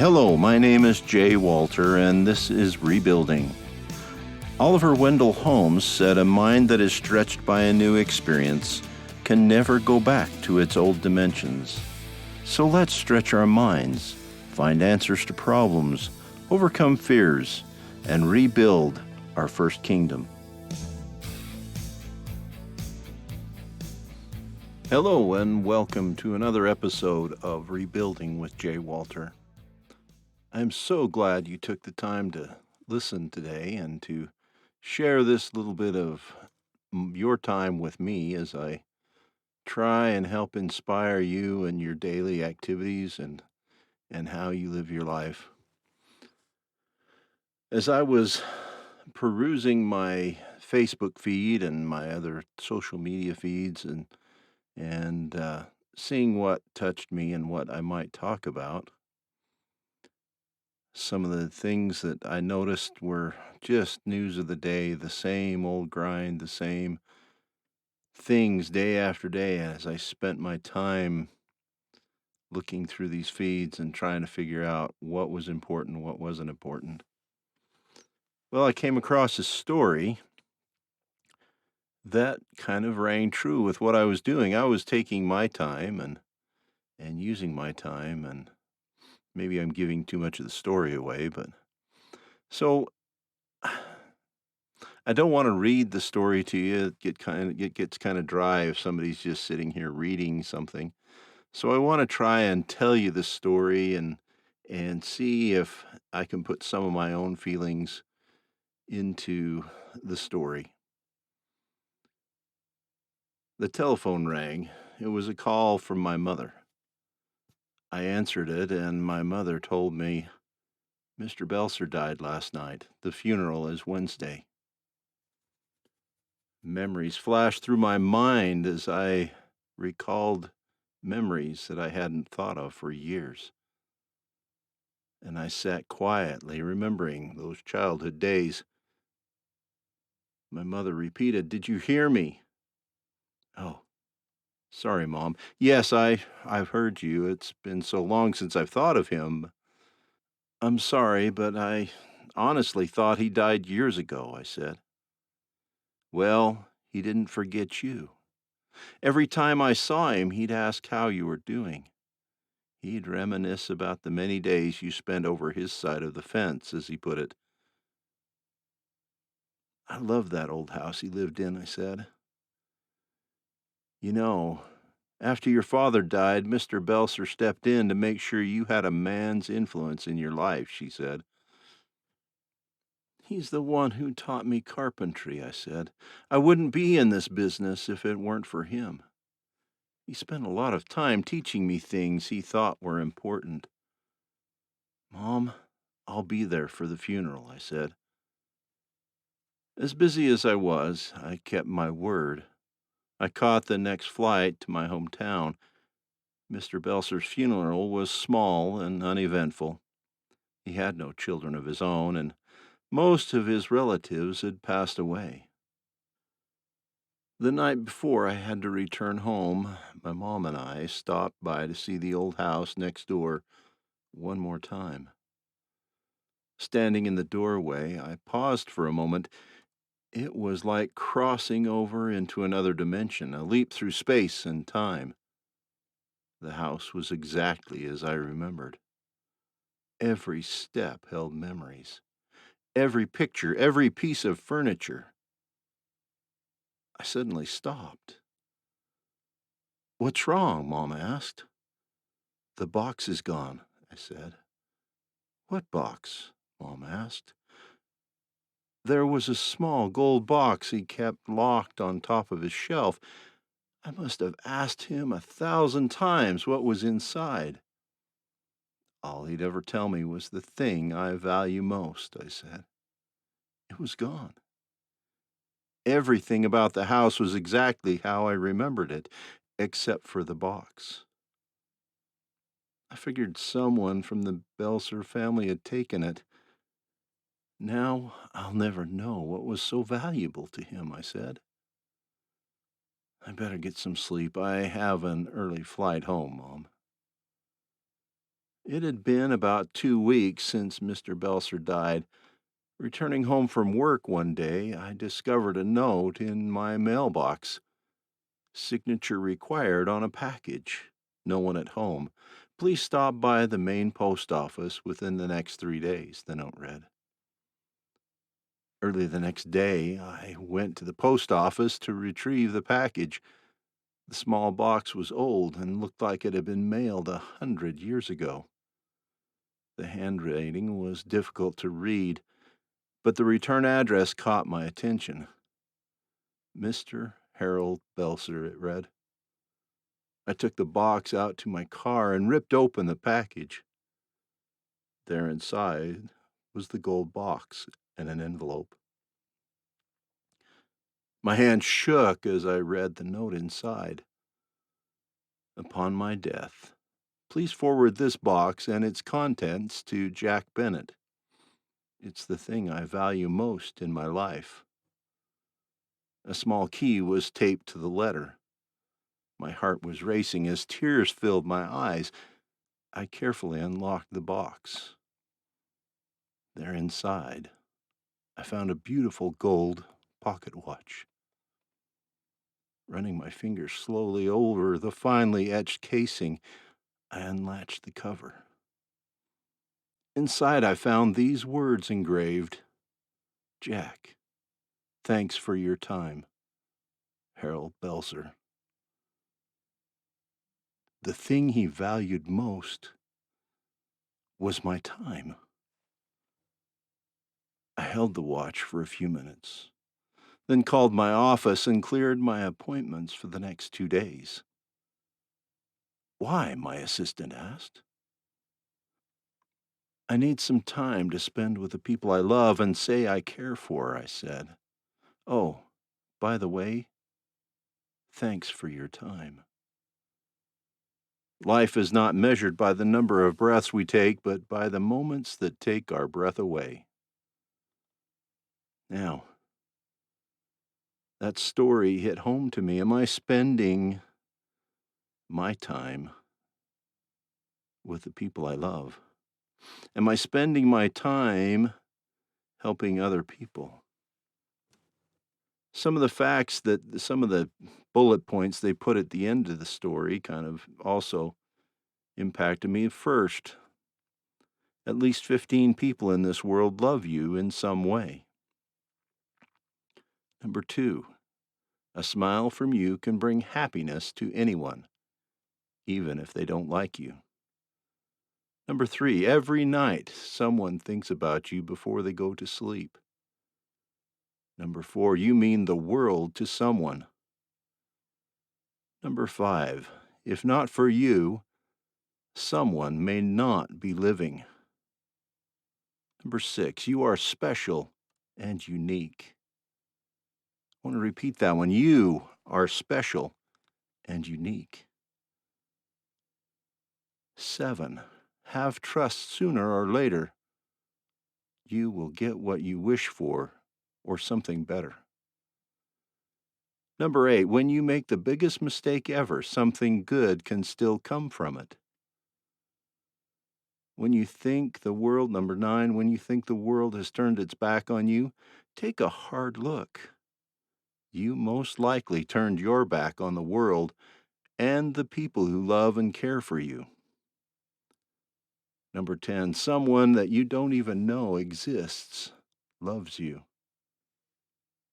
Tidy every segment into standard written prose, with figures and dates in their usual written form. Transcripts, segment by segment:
Hello, my name is Jay Walter, and this is Rebuilding. Oliver Wendell Holmes said, "A mind that is stretched by a new experience can never go back to its old dimensions." So let's stretch our minds, find answers to problems, overcome fears, and rebuild our first kingdom. Hello, and welcome to another episode of Rebuilding with Jay Walter. I'm so glad you took the time to listen today and to share this little bit of your time with me as I try and help inspire you in your daily activities and how you live your life. As I was perusing my Facebook feed and my other social media feeds and seeing what touched me and what I might talk about, some of the things that I noticed were just news of the day, the same old grind, the same things day after day as I spent my time looking through these feeds and trying to figure out what was important, what wasn't important. Well, I came across a story that kind of rang true with what I was doing. I was taking my time and using my time, and maybe I'm giving too much of the story away, but so I don't want to read the story to you. It gets kind of dry if somebody's just sitting here reading something. So I want to try and tell you the story and see if I can put some of my own feelings into the story. The telephone rang. It was a call from my mother. I answered it, and my mother told me Mr. Belser died last night. The funeral is Wednesday. Memories flashed through my mind as I recalled memories that I hadn't thought of for years. And I sat quietly, remembering those childhood days. My mother repeated, "Did you hear me?" "Oh, sorry, Mom. Yes, I've heard you. It's been so long since I've thought of him. I'm sorry, but I honestly thought he died years ago," I said. "Well, he didn't forget you. Every time I saw him, he'd ask how you were doing. He'd reminisce about the many days you spent over his side of the fence," as he put it. "I love that old house he lived in," I said. "You know, after your father died, Mr. Belser stepped in to make sure you had a man's influence in your life," she said. "He's the one who taught me carpentry," I said. "I wouldn't be in this business if it weren't for him. He spent a lot of time teaching me things he thought were important." "Mom, I'll be there for the funeral," I said. As busy as I was, I kept my word. I caught the next flight to my hometown. Mr. Belser's funeral was small and uneventful. He had no children of his own, and most of his relatives had passed away. The night before I had to return home, my mom and I stopped by to see the old house next door one more time. Standing in the doorway, I paused for a moment. It was like crossing over into another dimension, a leap through space and time. The house was exactly as I remembered. Every step held memories. Every picture, every piece of furniture. I suddenly stopped. "What's wrong?" Mom asked. "The box is gone," I said. "What box?" Mom asked. "There was a small gold box he kept locked on top of his shelf. I must have asked him 1,000 times what was inside. All he'd ever tell me was the thing I value most," I said. It was gone. Everything about the house was exactly how I remembered it, except for the box. I figured someone from the Belser family had taken it. "Now I'll never know what was so valuable to him," I said. "I better get some sleep. I have an early flight home, Mom." It had been about 2 weeks since Mr. Belser died. Returning home from work one day, I discovered a note in my mailbox. Signature required on a package. No one at home. Please stop by the main post office within the next 3 days, the note read. Early the next day, I went to the post office to retrieve the package. The small box was old and looked like it had been mailed 100 years ago. The handwriting was difficult to read, but the return address caught my attention. Mr. Harold Belser, it read. I took the box out to my car and ripped open the package. There inside was the gold box and an envelope. My hand shook as I read the note inside. Upon my death, please forward this box and its contents to Jack Bennett. It's the thing I value most in my life. A small key was taped to the letter. My heart was racing as tears filled my eyes. I carefully unlocked the box. There inside, I found a beautiful gold pocket watch. Running my fingers slowly over the finely etched casing, I unlatched the cover. Inside, I found these words engraved: Jack, thanks for your time. Harold Belser. The thing he valued most was my time. I held the watch for a few minutes, then called my office and cleared my appointments for the next 2 days. Why? My assistant asked. I need some time to spend with the people I love and say I care for, I said. Oh, by the way, thanks for your time. Life is not measured by the number of breaths we take, but by the moments that take our breath away. Now, that story hit home to me. Am I spending my time with the people I love? Am I spending my time helping other people? Some of the bullet points they put at the end of the story kind of also impacted me. First, at least 15 people in this world love you in some way. Number two, a smile from you can bring happiness to anyone, even if they don't like you. Number three, every night someone thinks about you before they go to sleep. Number four, you mean the world to someone. Number five, if not for you, someone may not be living. Number six, you are special and unique. I want to repeat that one. You are special and unique. 7, have trust sooner or later. You will get what you wish for or something better. Number 8, when you make the biggest mistake ever, something good can still come from it. Number 9, when you think the world has turned its back on you, take a hard look. You most likely turned your back on the world and the people who love and care for you. Number 10, someone that you don't even know exists loves you.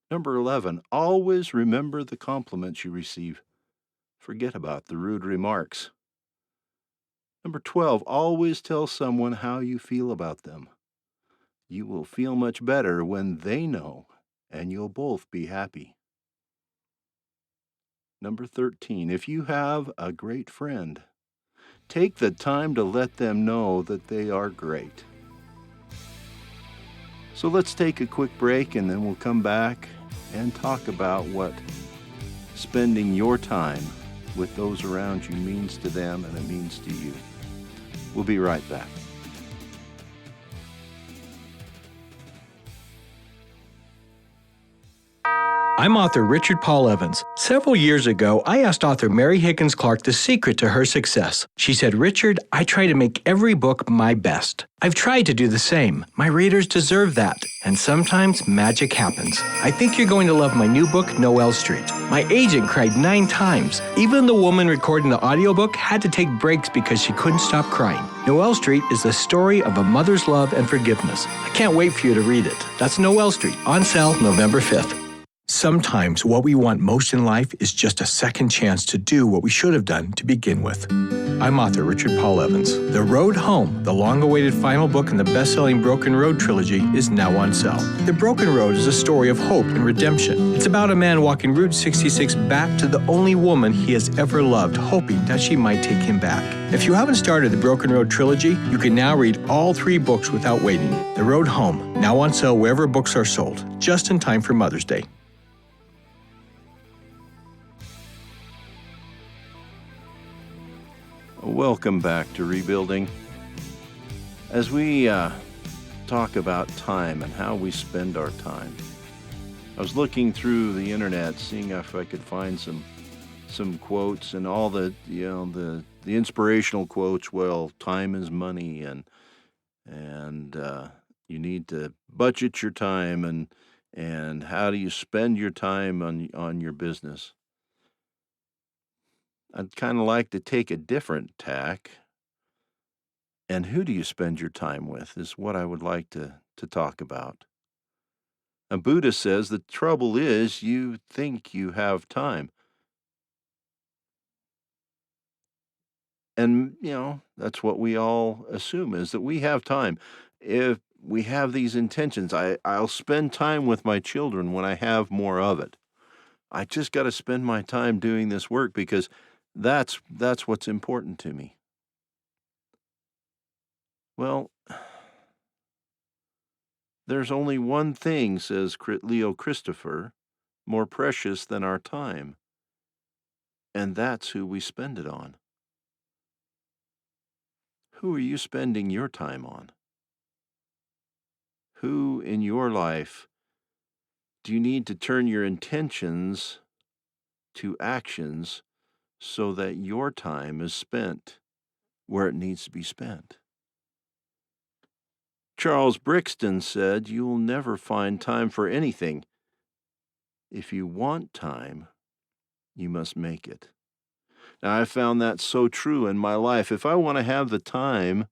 Number 11, always remember the compliments you receive. Forget about the rude remarks. Number 12, always tell someone how you feel about them. You will feel much better when they know, and you'll both be happy. Number 13, if you have a great friend, take the time to let them know that they are great. So let's take a quick break and then we'll come back and talk about what spending your time with those around you means to them and it means to you. We'll be right back. I'm author Richard Paul Evans. Several years ago, I asked author Mary Higgins Clark the secret to her success. She said, "Richard, I try to make every book my best. I've tried to do the same. My readers deserve that. And sometimes magic happens. I think you're going to love my new book, Noel Street." My agent cried 9 times. Even the woman recording the audiobook had to take breaks because she couldn't stop crying. Noel Street is the story of a mother's love and forgiveness. I can't wait for you to read it. That's Noel Street, on sale November 5th. Sometimes what we want most in life is just a second chance to do what we should have done to begin with. I'm author Richard Paul Evans. The Road Home, the long-awaited final book in the best-selling Broken Road trilogy, is now on sale. The Broken Road is a story of hope and redemption. It's about a man walking Route 66 back to the only woman he has ever loved, hoping that she might take him back. If you haven't started the Broken Road trilogy, you can now read all 3 books without waiting. The Road Home, now on sale wherever books are sold, just in time for Mother's Day. Welcome back to Rebuilding. As we talk about time and how we spend our time, I was looking through the internet, seeing if I could find some quotes and all the inspirational quotes. Well, time is money, and you need to budget your time, and how do you spend your time on your business. I'd kind of like to take a different tack. And who do you spend your time with is what I would like to talk about. And Buddha says the trouble is you think you have time. And, that's what we all assume is that we have time. If we have these intentions, I'll spend time with my children when I have more of it. I just got to spend my time doing this work because that's what's important to me. Well, there's only one thing, says Leo Christopher, more precious than our time, and that's who we spend it on. Who are you spending your time on? Who in your life do you need to turn your intentions to actions so that your time is spent where it needs to be spent? Charles Brixton said, "You'll never find time for anything. If you want time, you must make it." Now, I found that so true in my life. If I want to have the time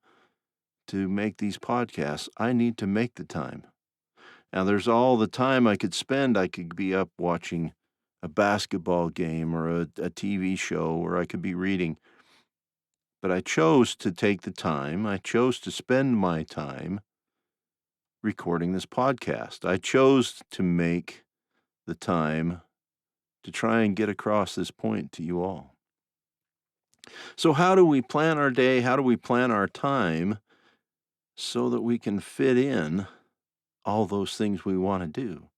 to make these podcasts, I need to make the time. Now, there's all the time I could spend. I could be up watching a basketball game or a TV show, or I could be reading. But I chose to take the time. I chose to spend my time recording this podcast. I chose to make the time to try and get across this point to you all. So how do we plan our day? How do we plan our time so that we can fit in all those things we want to do?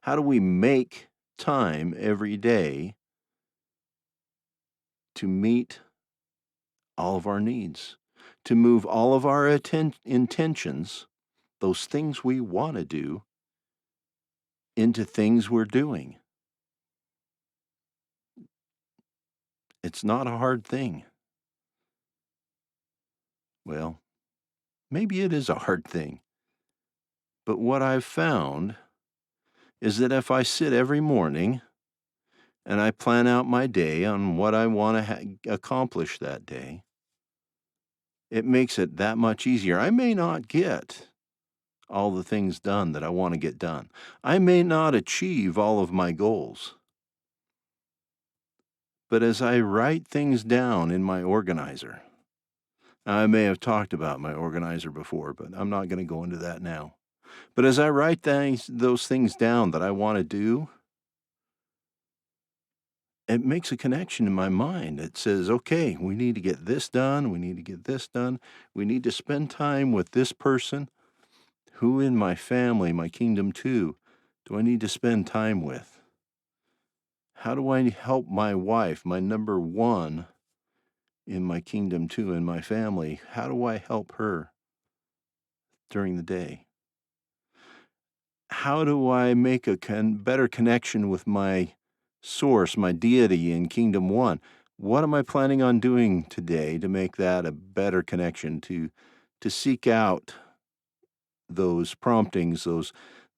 How do we make time every day to meet all of our needs, to move all of our intentions, those things we want to do, into things we're doing? It's not a hard thing. Well, maybe it is a hard thing. But what I've found is that if I sit every morning and I plan out my day on what I want to accomplish that day, it makes it that much easier. I may not get all the things done that I want to get done. I may not achieve all of my goals. But as I write things down in my organizer, I may have talked about my organizer before, but I'm not going to go into that now. But as I write those things down that I want to do, it makes a connection in my mind. It says, okay, we need to get this done. We need to get this done. We need to spend time with this person. Who in my family, my kingdom too, do I need to spend time with? How do I help my wife, my number one in my kingdom too, in my family? How do I help her during the day? how do I make a better connection with my source, my deity in Kingdom One? What am I planning on doing today to make that a better connection, to seek out those promptings,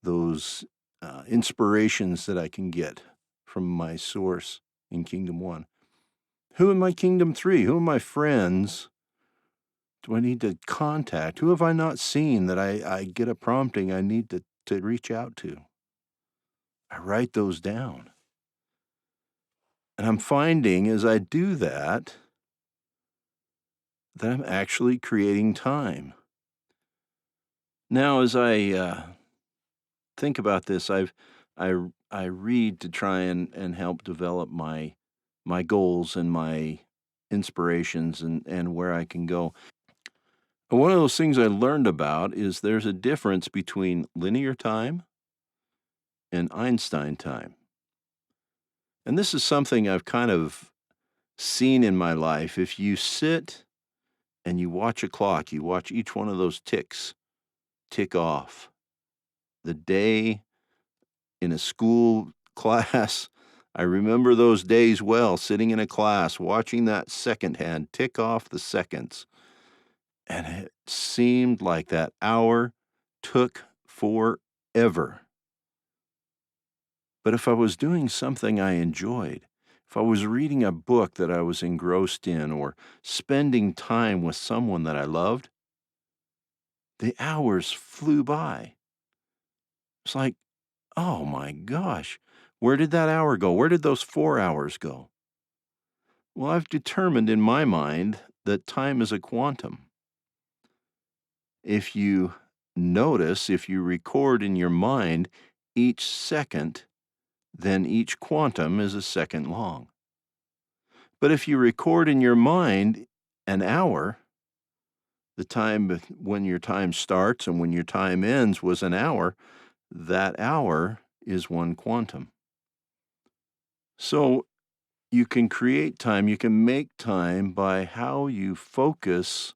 those inspirations that I can get from my source in Kingdom One? Who in my Kingdom Three? Who are my friends? Do I need to contact? Who have I not seen that I get a prompting I need to reach out to? I write those down. And I'm finding as I do that, that I'm actually creating time. Now, as I think about this, I read to try and help develop my goals and my inspirations and where I can go. And one of those things I learned about is there's a difference between linear time and Einstein time. And this is something I've kind of seen in my life. If you sit and you watch a clock, you watch each one of those ticks tick off. The day in a school class, I remember those days well, sitting in a class, watching that second hand tick off the seconds. And it seemed like that hour took forever. But if I was doing something I enjoyed, if I was reading a book that I was engrossed in or spending time with someone that I loved, the hours flew by. It's like, oh my gosh, where did that hour go? Where did those 4 hours go? Well, I've determined in my mind that time is a quantum. If you notice, if you record in your mind each second, then each quantum is a second long. But if you record in your mind an hour, the time when your time starts and when your time ends was an hour, that hour is one quantum. So you can create time, you can make time by how you focus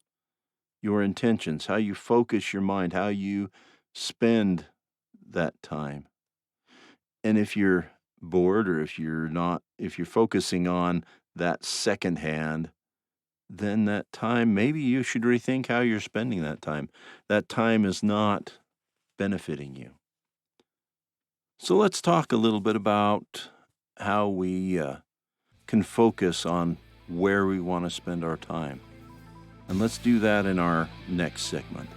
your intentions, how you focus your mind, how you spend that time. And if you're bored or if you're focusing on that second hand, then that time, maybe you should rethink how you're spending that time. That time is not benefiting you. So let's talk a little bit about how we can focus on where we want to spend our time. And let's do that in our next segment.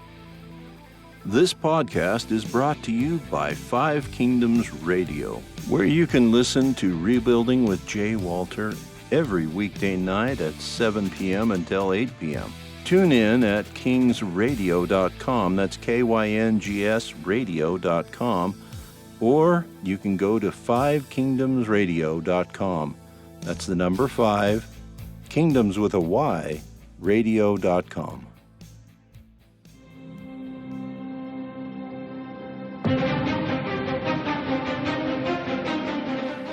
This podcast is brought to you by Five Kingdoms Radio, where you can listen to Rebuilding with Jay Walter every weekday night at 7 p.m. until 8 p.m. Tune in at kingsradio.com, that's KYNGS radio.com, or you can go to fivekingdomsradio.com. That's the number 5, kingdoms with a Y, radio.com.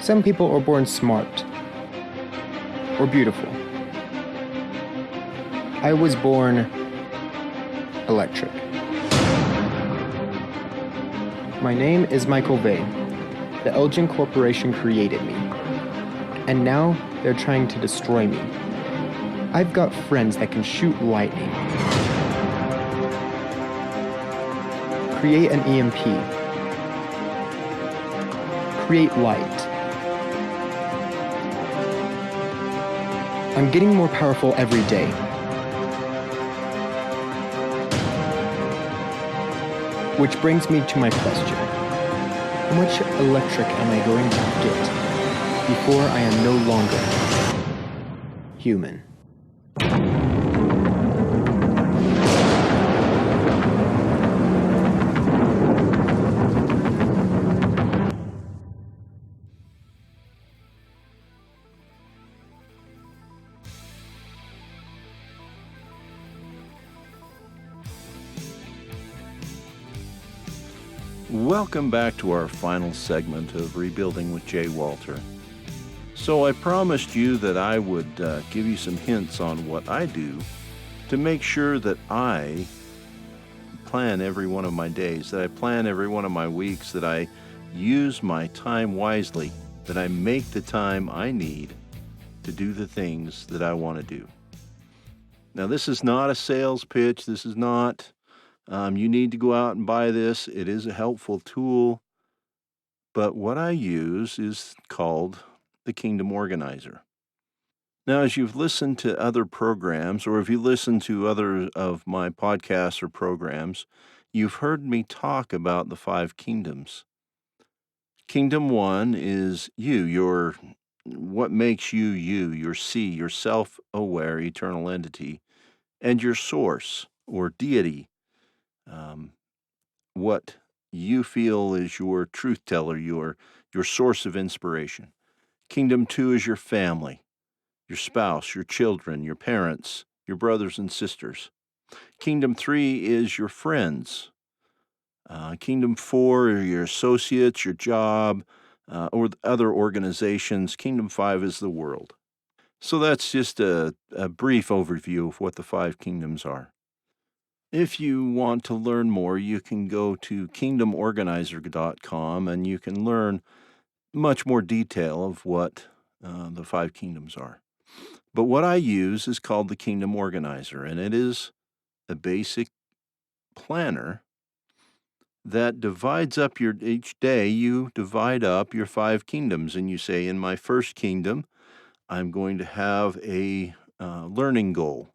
Some people are born smart or beautiful. I was born electric. My name is Michael Vane. The Elgin Corporation created me, and now they're trying to destroy me. I've got friends that can shoot lightning, create an EMP, create light. I'm getting more powerful every day. Which brings me to my question. How much electric am I going to get before I am no longer human? Welcome back to our final segment of Rebuilding with Jay Walter. So I promised you that I would give you some hints on what I do to make sure that I plan every one of my days, that I plan every one of my weeks, that I use my time wisely, that I make the time I need to do the things that I want to do. Now, this is not a sales pitch. This is not, you need to go out and buy this. It is a helpful tool. But what I use is called the Kingdom Organizer. Now, as you've listened to other programs, or if you listen to other of my podcasts or programs, you've heard me talk about the five kingdoms. Kingdom one is you, your what makes you you, your C, your self-aware eternal entity, and your source or deity, um, what you feel is your truth teller, your source of inspiration. Kingdom two is your family, your spouse, your children, your parents, your brothers and sisters. Kingdom three is your friends. Kingdom four are your associates, your job, or other organizations. Kingdom five is the world. So that's just a brief overview of what the five kingdoms are. If you want to learn more, you can go to kingdomorganizer.com and you can learn much more detail of what the five kingdoms are. But what I use is called the Kingdom Organizer, and it is a basic planner that divides up your each day. You divide up your five kingdoms, and you say, in my first kingdom, I'm going to have a learning goal.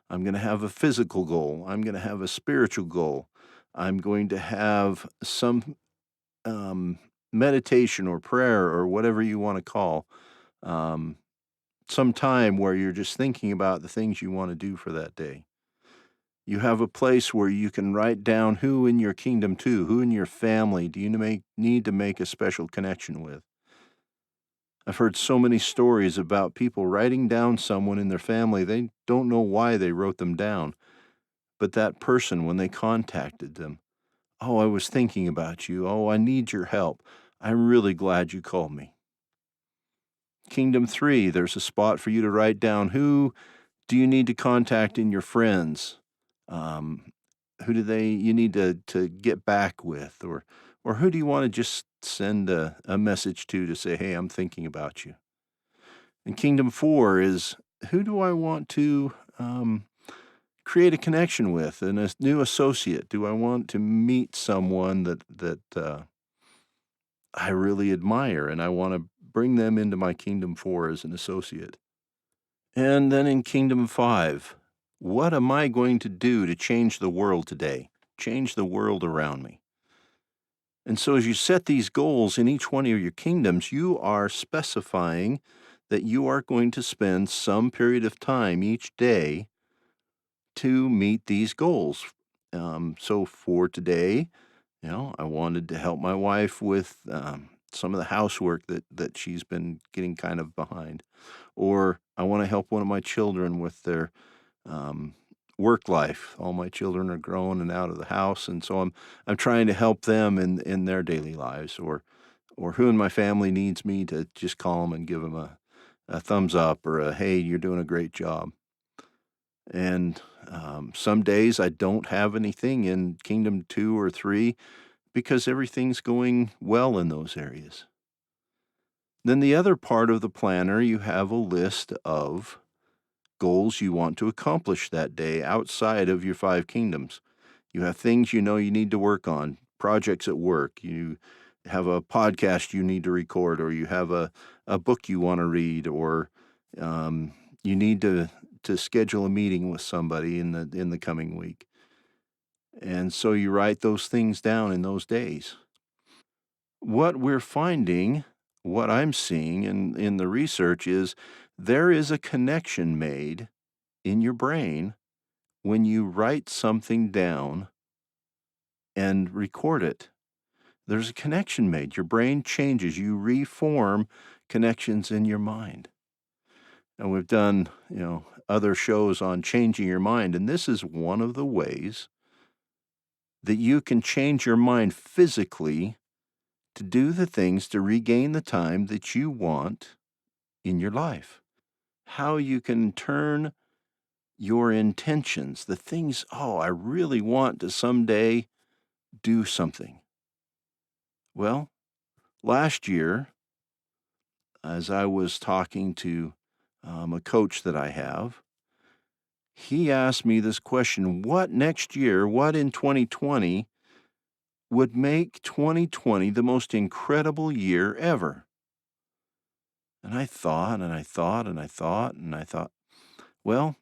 I'm going to have a physical goal. I'm going to have a spiritual goal. I'm going to have some um, meditation or prayer or whatever you want to call um, some time where you're just thinking about the things you want to do for that day. You have a place where you can write down who in your kingdom too, who in your family do you need to make a special connection with. I've heard so many stories about people writing down someone in their family. They don't know why they wrote them down, but that person, when they contacted them, oh, I was thinking about you. Oh, I need your help. I'm really glad you called me. Kingdom three, there's a spot for you to write down who do you need to contact in your friends. Um, who do you need to get back with, or who do you want to just send a message to say, hey, I'm thinking about you. And kingdom four is who do I want to create a connection with, and a new associate? Do I want to meet someone that I really admire, and I want to bring them into my kingdom four as an associate? And then in kingdom five, what am I going to do to change the world today? Change the world around me. And so, as you set these goals in each one of your kingdoms, you are specifying that you are going to spend some period of time each day to meet these goals. So, for today, I wanted to help my wife with some of the housework that she's been getting kind of behind, or I want to help one of my children with their um, work life. All my children are grown and out of the house, and so I'm trying to help them in their daily lives, or who in my family needs me to just call them and give them a thumbs up or a hey, you're doing a great job. And some days I don't have anything in Kingdom two or three because everything's going well in those areas. Then the other part of the planner, you have a list of goals you want to accomplish that day outside of your five kingdoms. You have things you know you need to work on, projects at work. You have a podcast you need to record, or you have a book you want to read, or um, you need to schedule a meeting with somebody in the coming week. And so you write those things down in those days. What we're finding, what I'm seeing in the research is there is a connection made in your brain when you write something down and record it. There's a connection made. Your brain changes. You reform connections in your mind. And we've done, other shows on changing your mind, and this is one of the ways that you can change your mind physically to do the things to regain the time that you want in your life. How you can turn your intentions, the things, oh, I really want to someday do something. Well, last year, as I was talking to a coach that I have, he asked me this question: what next year, what in 2020 would make 2020 the most incredible year ever? And I thought, and I thought, and I thought, and I thought, well,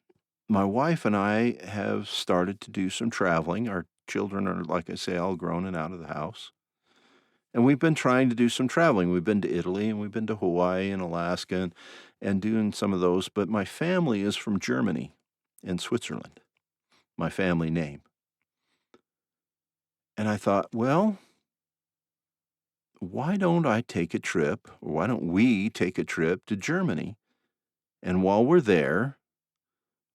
my wife and I have started to do some traveling. Our children are, like I say, all grown and out of the house. And we've been trying to do some traveling. We've been to Italy and we've been to Hawaii and Alaska and doing some of those. But my family is from Germany and Switzerland, my family name. And I thought, well, why don't I take a trip, or why don't we take a trip to Germany? And while we're there,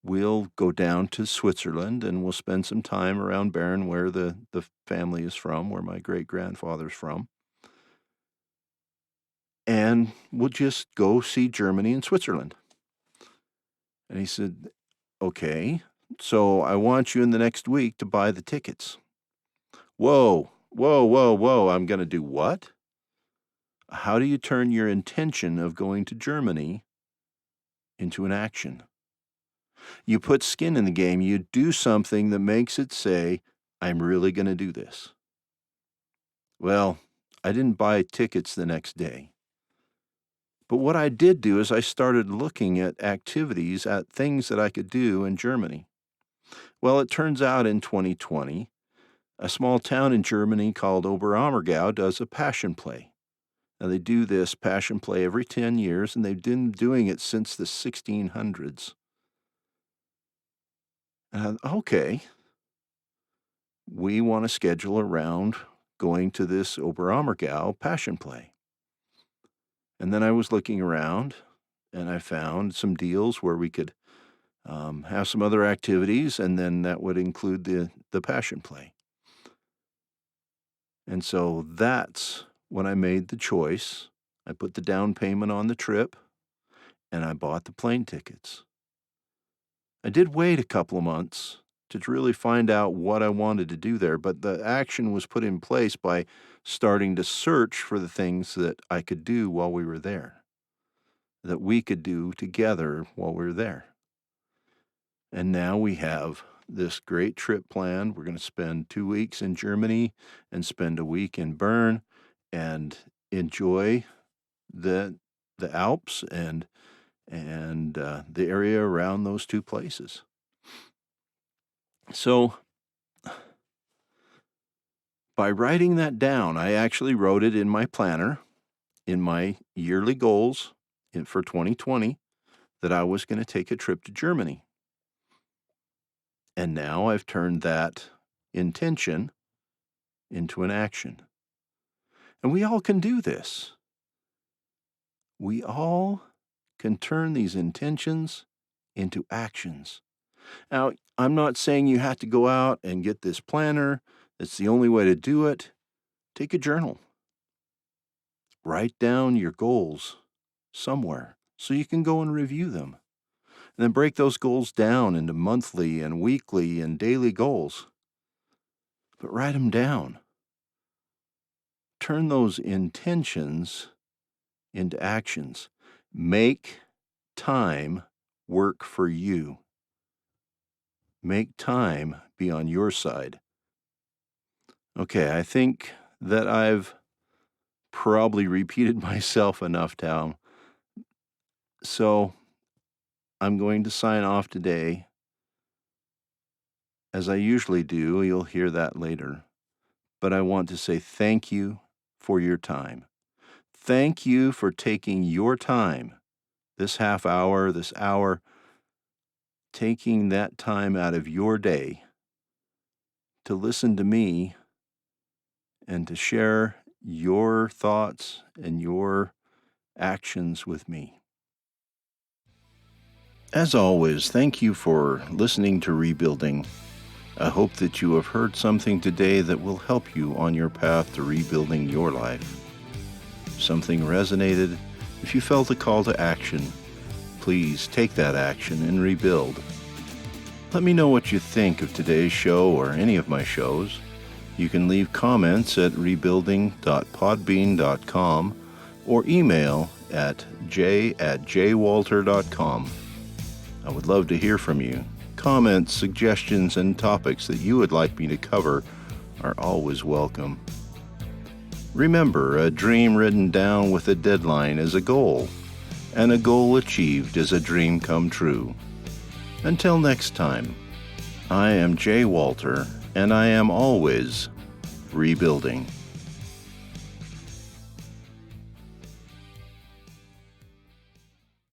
we'll go down to Switzerland and we'll spend some time around Bern, where the family is from, where my great-grandfather's from. And we'll just go see Germany and Switzerland. And he said, okay, so I want you in the next week to buy the tickets. Whoa, whoa, whoa, whoa, I'm going to do what? How do you turn your intention of going to Germany into an action? You put skin in the game. You do something that makes it say, I'm really going to do this. Well, I didn't buy tickets the next day. But what I did do is I started looking at activities, at things that I could do in Germany. Well, it turns out in 2020, a small town in Germany called Oberammergau does a passion play. Now, they do this passion play every 10 years, and they've been doing it since the 1600s. And okay, we want to schedule around going to this Oberammergau passion play. And then I was looking around, and I found some deals where we could have some other activities, and then that would include the passion play. And so that's when I made the choice. I put the down payment on the trip, and I bought the plane tickets. I did wait a couple of months to really find out what I wanted to do there, but the action was put in place by starting to search for the things that I could do while we were there, that we could do together while we were there. And now we have this great trip planned. We're going to spend 2 weeks in Germany and spend a week in Bern and enjoy the Alps and the area around those two places. So by writing that down, I actually wrote it in my planner, in my yearly goals for 2020, that I was going to take a trip to Germany. And now I've turned that intention into an action. And we all can do this. We all can turn these intentions into actions. Now, I'm not saying you have to go out and get this planner. It's the only way to do it. Take a journal. Write down your goals somewhere so you can go and review them. And then break those goals down into monthly and weekly and daily goals. But write them down. Turn those intentions into actions. Make time work for you. Make time be on your side. Okay, I think that I've probably repeated myself enough now. So I'm going to sign off today. As I usually do, you'll hear that later. But I want to say thank you for your time. Thank you for taking your time, this half hour, this hour, taking that time out of your day to listen to me and to share your thoughts and your actions with me. As always, thank you for listening to Rebuilding. I hope that you have heard something today that will help you on your path to rebuilding your life. If something resonated, if you felt a call to action, please take that action and rebuild. Let me know what you think of today's show or any of my shows. You can leave comments at rebuilding.podbean.com or email at j@jwalter.com. I would love to hear from you. Comments, suggestions, and topics that you would like me to cover are always welcome. Remember, a dream written down with a deadline is a goal, and a goal achieved is a dream come true. Until next time, I am Jay Walter, and I am always rebuilding.